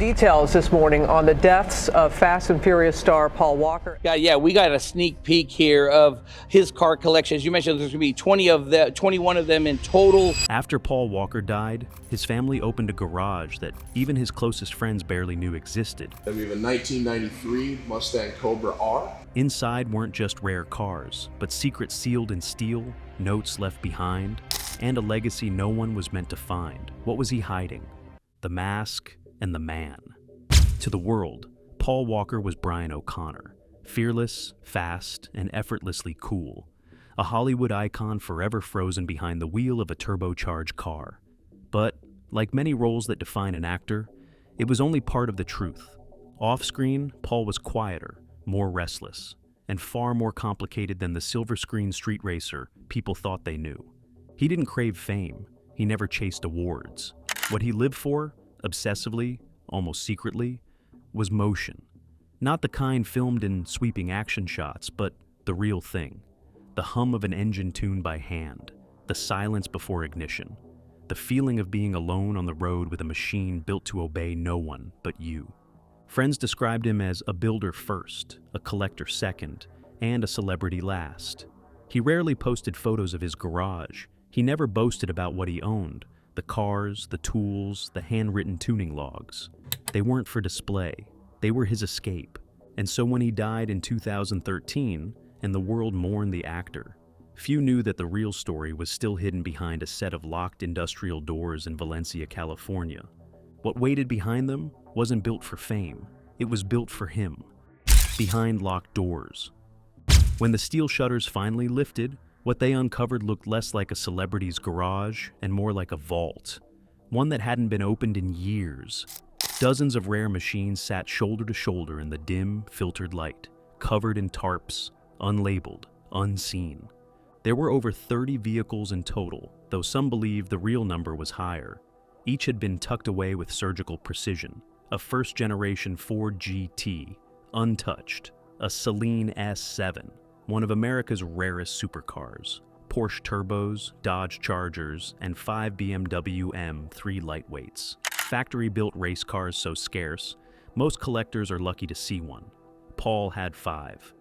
Details this morning on the deaths of Fast and Furious star Paul Walker. Yeah, we got a sneak peek here of his car collection. As you mentioned, there's going to be 21 of them in total. After Paul Walker died, his family opened a garage that even his closest friends barely knew existed. Then we have a 1993 Mustang Cobra R. Inside weren't just rare cars, but secrets sealed in steel, notes left behind, and a legacy no one was meant to find. What was he hiding? The mask and the man. To the world, Paul Walker was Brian O'Connor, fearless, fast, and effortlessly cool, a Hollywood icon forever frozen behind the wheel of a turbocharged car. But, like many roles that define an actor, it was only part of the truth. Off-screen, Paul was quieter, more restless, and far more complicated than the silver-screen street racer people thought they knew. He didn't crave fame. He never chased awards. What he lived for, obsessively, almost secretly, was motion. Not the kind filmed in sweeping action shots, but the real thing. The hum of an engine tuned by hand, the silence before ignition, the feeling of being alone on the road with a machine built to obey no one but you. Friends described him as a builder first, a collector second, and a celebrity last. He rarely posted photos of his garage. He never boasted about what he owned. The cars, the tools, the handwritten tuning logs. They weren't for display. They were his escape. And so when he died in 2013, and the world mourned the actor, few knew that the real story was still hidden behind a set of locked industrial doors in Valencia, California. What waited behind them wasn't built for fame. It was built for him. Behind locked doors. When the steel shutters finally lifted, what they uncovered looked less like a celebrity's garage and more like a vault, one that hadn't been opened in years. Dozens of rare machines sat shoulder to shoulder in the dim, filtered light, covered in tarps, unlabeled, unseen. There were over 30 vehicles in total, though some believe the real number was higher. Each had been tucked away with surgical precision. A first-generation Ford GT, untouched, a Celine S7, one of America's rarest supercars, Porsche turbos, Dodge Chargers, and 5 BMW M3 lightweights. Factory-built race cars so scarce, most collectors are lucky to see one. Paul had 5.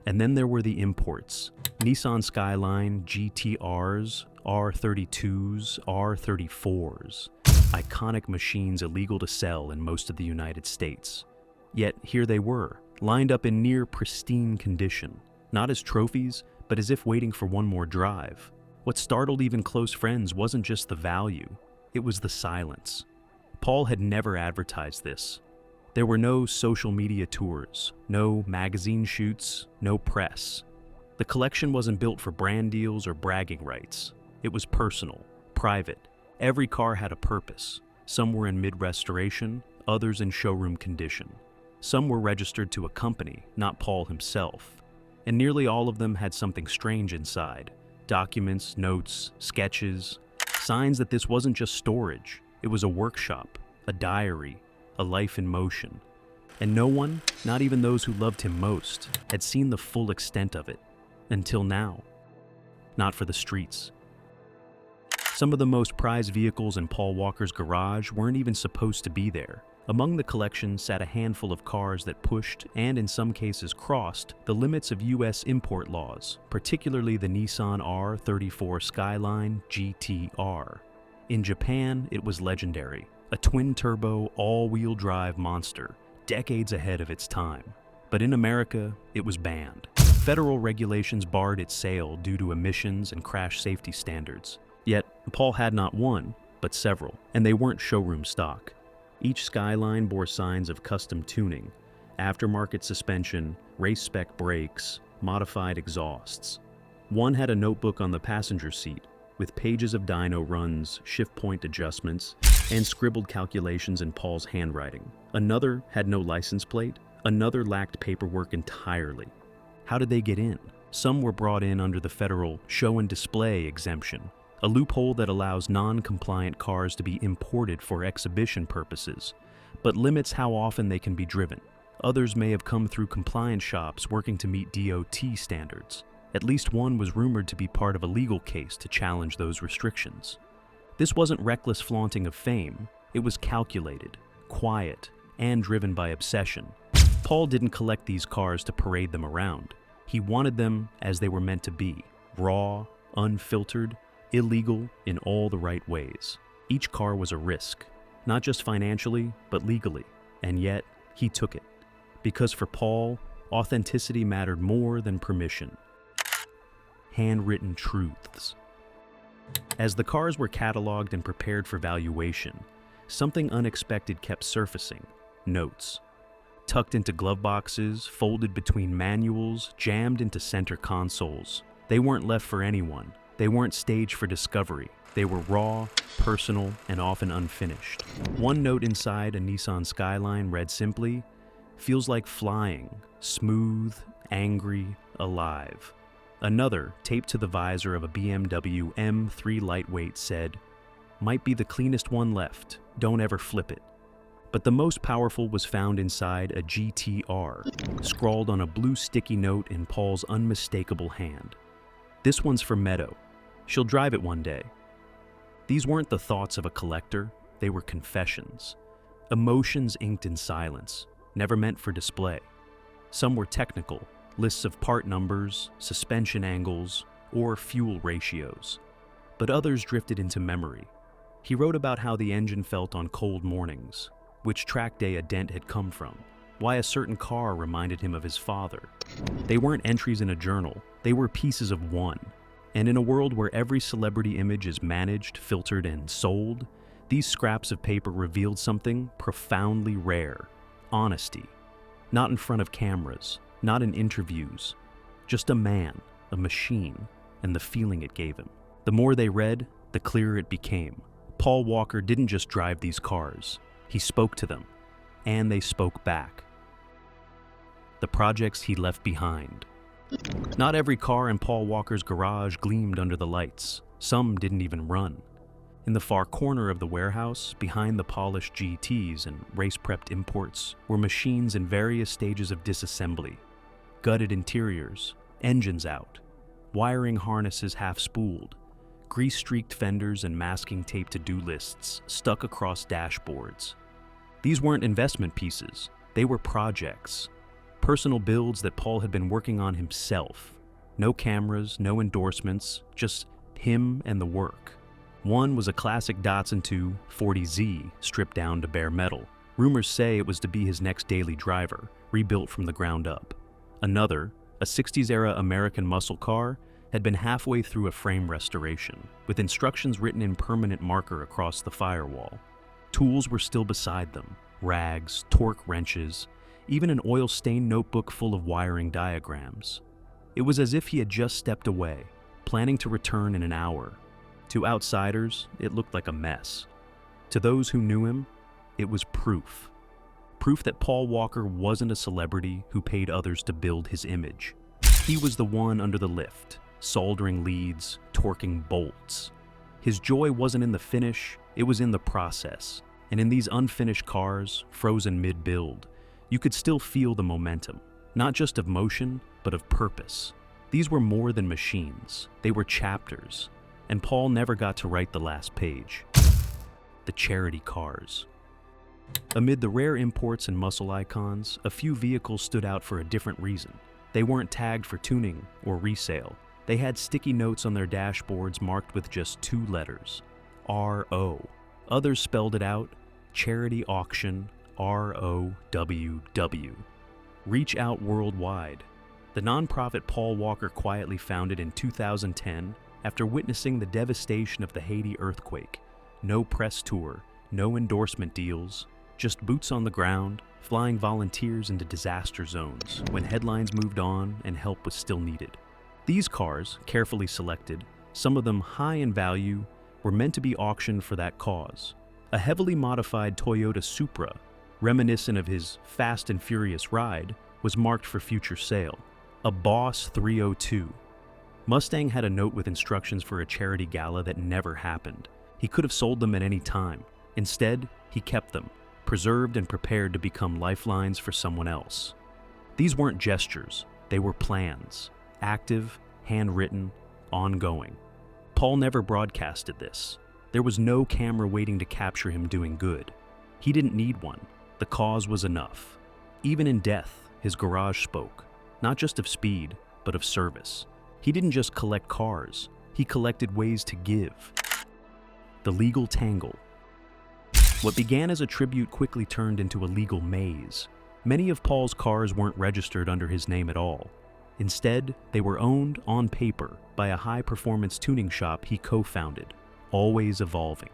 And then there were the imports. Nissan Skyline, GTRs, R32s, R34s. Iconic machines illegal to sell in most of the United States. Yet here they were, lined up in near pristine condition. Not as trophies, but as if waiting for one more drive. What startled even close friends wasn't just the value, it was the silence. Paul had never advertised this. There were no social media tours, no magazine shoots, no press. The collection wasn't built for brand deals or bragging rights. It was personal, private. Every car had a purpose. Some were in mid-restoration, others in showroom condition. Some were registered to a company, not Paul himself. And nearly all of them had something strange inside. Documents, notes, sketches, signs that this wasn't just storage. It was a workshop, a diary, a life in motion. And no one, not even those who loved him most, had seen the full extent of it. Until now. Not for the streets. Some of the most prized vehicles in Paul Walker's garage weren't even supposed to be there. Among the collection sat a handful of cars that pushed, and in some cases crossed, the limits of U.S. import laws, particularly the Nissan R34 Skyline GT-R. In Japan, it was legendary, a twin-turbo, all-wheel drive monster, decades ahead of its time. But in America, it was banned. Federal regulations barred its sale due to emissions and crash safety standards. Yet, Paul had not one, but several, and they weren't showroom stock. Each Skyline bore signs of custom tuning, aftermarket suspension, race-spec brakes, modified exhausts. One had a notebook on the passenger seat, with pages of dyno runs, shift point adjustments, and scribbled calculations in Paul's handwriting. Another had no license plate. Another lacked paperwork entirely. How did they get in? Some were brought in under the federal show and display exemption, a loophole that allows non-compliant cars to be imported for exhibition purposes, but limits how often they can be driven. Others may have come through compliance shops working to meet DOT standards. At least one was rumored to be part of a legal case to challenge those restrictions. This wasn't reckless flaunting of fame. It was calculated, quiet, and driven by obsession. Paul didn't collect these cars to parade them around. He wanted them as they were meant to be, raw, unfiltered, illegal in all the right ways. Each car was a risk, not just financially, but legally, and yet he took it. Because for Paul, authenticity mattered more than permission. Handwritten truths. As the cars were cataloged and prepared for valuation, something unexpected kept surfacing: notes. Tucked into glove boxes, folded between manuals, jammed into center consoles. They weren't left for anyone. They weren't staged for discovery. They were raw, personal, and often unfinished. One note inside a Nissan Skyline read simply, "Feels like flying, smooth, angry, alive." Another, taped to the visor of a BMW M3 lightweight, said, "Might be the cleanest one left. Don't ever flip it." But the most powerful was found inside a GTR, scrawled on a blue sticky note in Paul's unmistakable hand. "This one's for Meadow. She'll drive it one day." These weren't the thoughts of a collector, they were confessions. Emotions inked in silence, never meant for display. Some were technical, lists of part numbers, suspension angles, or fuel ratios. But others drifted into memory. He wrote about how the engine felt on cold mornings, which track day a dent had come from, why a certain car reminded him of his father. They weren't entries in a journal, they were pieces of one. And in a world where every celebrity image is managed, filtered, and sold, these scraps of paper revealed something profoundly rare: honesty. Not in front of cameras, not in interviews, just a man, a machine, and the feeling it gave him. The more they read, the clearer it became. Paul Walker didn't just drive these cars. He spoke to them, and they spoke back. The projects he left behind. Not every car in Paul Walker's garage gleamed under the lights. Some didn't even run. In the far corner of the warehouse, behind the polished GTs and race-prepped imports, were machines in various stages of disassembly. Gutted interiors, engines out, wiring harnesses half-spooled, grease-streaked fenders and masking tape to-do lists stuck across dashboards. These weren't investment pieces, they were projects. Personal builds that Paul had been working on himself. No cameras, no endorsements, just him and the work. One was a classic Datsun 2 40Z, stripped down to bare metal. Rumors say it was to be his next daily driver, rebuilt from the ground up. Another, a 60s-era American muscle car, had been halfway through a frame restoration, with instructions written in permanent marker across the firewall. Tools were still beside them: rags, torque wrenches, even an oil-stained notebook full of wiring diagrams. It was as if he had just stepped away, planning to return in an hour. To outsiders, it looked like a mess. To those who knew him, it was proof. Proof that Paul Walker wasn't a celebrity who paid others to build his image. He was the one under the lift, soldering leads, torquing bolts. His joy wasn't in the finish, it was in the process. And in these unfinished cars, frozen mid-build, you could still feel the momentum, not just of motion, but of purpose. These were more than machines, they were chapters, and Paul never got to write the last page. The charity cars. Amid the rare imports and muscle icons, a few vehicles stood out for a different reason. They weren't tagged for tuning or resale. They had sticky notes on their dashboards marked with just 2 letters: RO. Others spelled it out: Charity Auction, ROWW. Reach out worldwide. The nonprofit Paul Walker quietly founded in 2010 after witnessing the devastation of the Haiti earthquake. No press tour, no endorsement deals, just boots on the ground, flying volunteers into disaster zones when headlines moved on and help was still needed. These cars, carefully selected, some of them high in value, were meant to be auctioned for that cause. A heavily modified Toyota Supra, reminiscent of his Fast and Furious ride, was marked for future sale. A Boss 302. Mustang had a note with instructions for a charity gala that never happened. He could have sold them at any time. Instead, he kept them, preserved and prepared to become lifelines for someone else. These weren't gestures, they were plans. Active, handwritten, ongoing. Paul never broadcasted this. There was no camera waiting to capture him doing good. He didn't need one. The cause was enough. Even in death, his garage spoke, not just of speed, but of service. He didn't just collect cars, he collected ways to give. The legal tangle. What began as a tribute quickly turned into a legal maze. Many of Paul's cars weren't registered under his name at all. Instead, they were owned on paper by a high-performance tuning shop he co-founded, Always Evolving.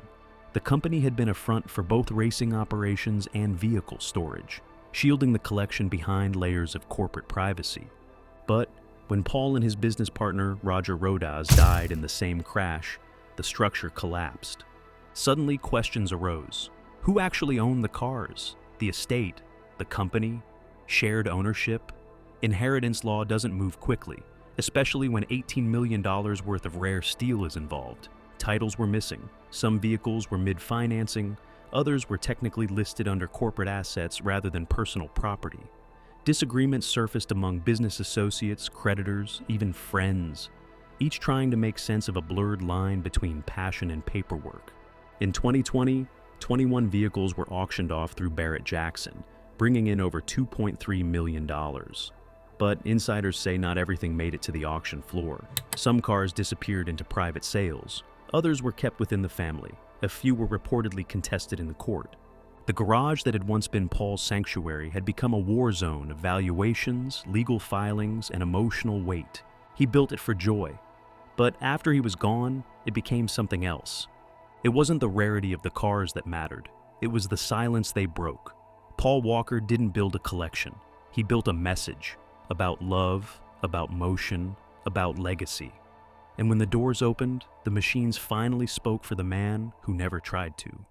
The company had been a front for both racing operations and vehicle storage, shielding the collection behind layers of corporate privacy. But when Paul and his business partner, Roger Rodas, died in the same crash, the structure collapsed. Suddenly, questions arose. Who actually owned the cars? The estate? The company? Shared ownership? Inheritance law doesn't move quickly, especially when $18 million worth of rare steel is involved. Titles were missing. Some vehicles were mid-financing. Others were technically listed under corporate assets rather than personal property. Disagreements surfaced among business associates, creditors, even friends, each trying to make sense of a blurred line between passion and paperwork. In 2020, 21 vehicles were auctioned off through Barrett-Jackson, bringing in over $2.3 million. But insiders say not everything made it to the auction floor. Some cars disappeared into private sales. Others were kept within the family. A few were reportedly contested in the court. The garage that had once been Paul's sanctuary had become a war zone of valuations, legal filings, and emotional weight. He built it for joy. But after he was gone, it became something else. It wasn't the rarity of the cars that mattered. It was the silence they broke. Paul Walker didn't build a collection. He built a message about love, about motion, about legacy. And when the doors opened, the machines finally spoke for the man who never tried to.